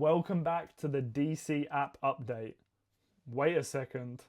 Welcome back to the DC app update. Wait a second,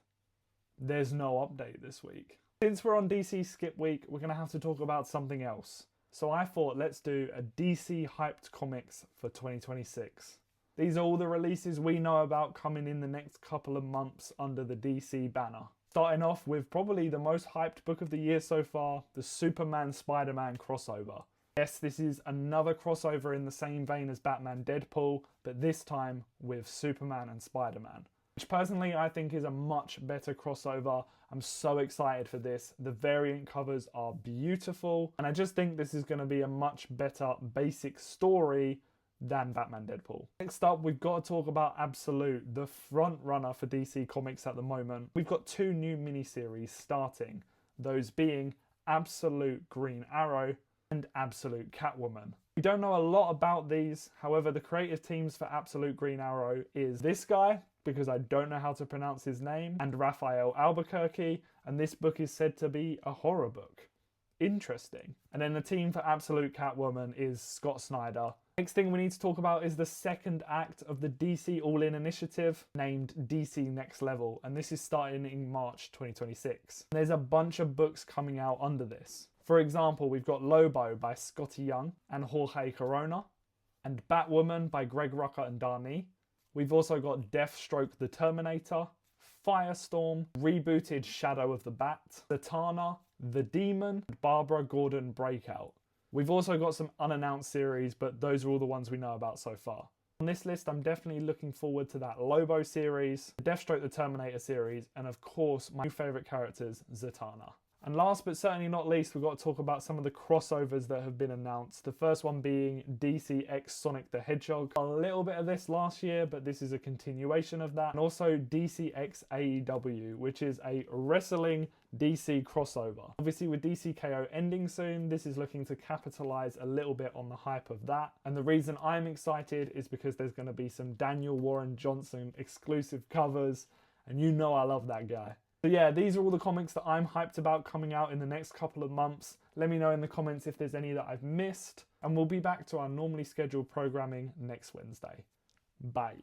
there's no update this week. Since we're on DC Skip Week, we're going to have to talk about something else. So I thought let's do a DC hyped comics for 2026. These are all the releases we know about coming in the next couple of months under the DC banner. Starting off with probably the most hyped book of the year so far, the Superman-Spider-Man crossover. Yes, this is another crossover in the same vein as Batman Deadpool, but this time with Superman and Spider-Man. Which personally I think is a much better crossover. I'm so excited for this. The variant covers are beautiful, and I just think this is going to be a much better basic story than Batman Deadpool. Next up, we've got to talk about Absolute, the front runner for DC Comics at the moment. We've got two new miniseries starting, those being Absolute Green Arrow and Absolute Catwoman. We don't know a lot about these, however the creative teams for Absolute Green Arrow is this guy, because I don't know how to pronounce his name, and Rafael Albuquerque, and this book is said to be a horror book. Interesting. And then the team for Absolute Catwoman is Scott Snyder. Next thing we need to talk about is the second act of the DC All-In initiative named DC Next Level, and this is starting in March 2026. There's a bunch of books coming out under this. For example, we've got Lobo by Scotty Young and Jorge Corona, and Batwoman by Greg Rucka and Darnie. We've also got Deathstroke the Terminator, Firestorm, rebooted Shadow of the Bat, Zatanna, The Demon, and Barbara Gordon Breakout. We've also got some unannounced series, but those are all the ones we know about so far. On this list, I'm definitely looking forward to that Lobo series, the Deathstroke the Terminator series, and of course, my new favourite characters, Zatanna. And last but certainly not least, we've got to talk about some of the crossovers that have been announced. The first one being DC X Sonic the Hedgehog. A little bit of this last year, but this is a continuation of that. And also DC X AEW, which is a wrestling DC crossover. Obviously with DC KO ending soon, this is looking to capitalize a little bit on the hype of that. And the reason I'm excited is because there's going to be some Daniel Warren Johnson exclusive covers, and you know I love that guy. So yeah, these are all the comics that I'm hyped about coming out in the next couple of months. Let me know in the comments if there's any that I've missed, and we'll be back to our normally scheduled programming next Wednesday. Bye.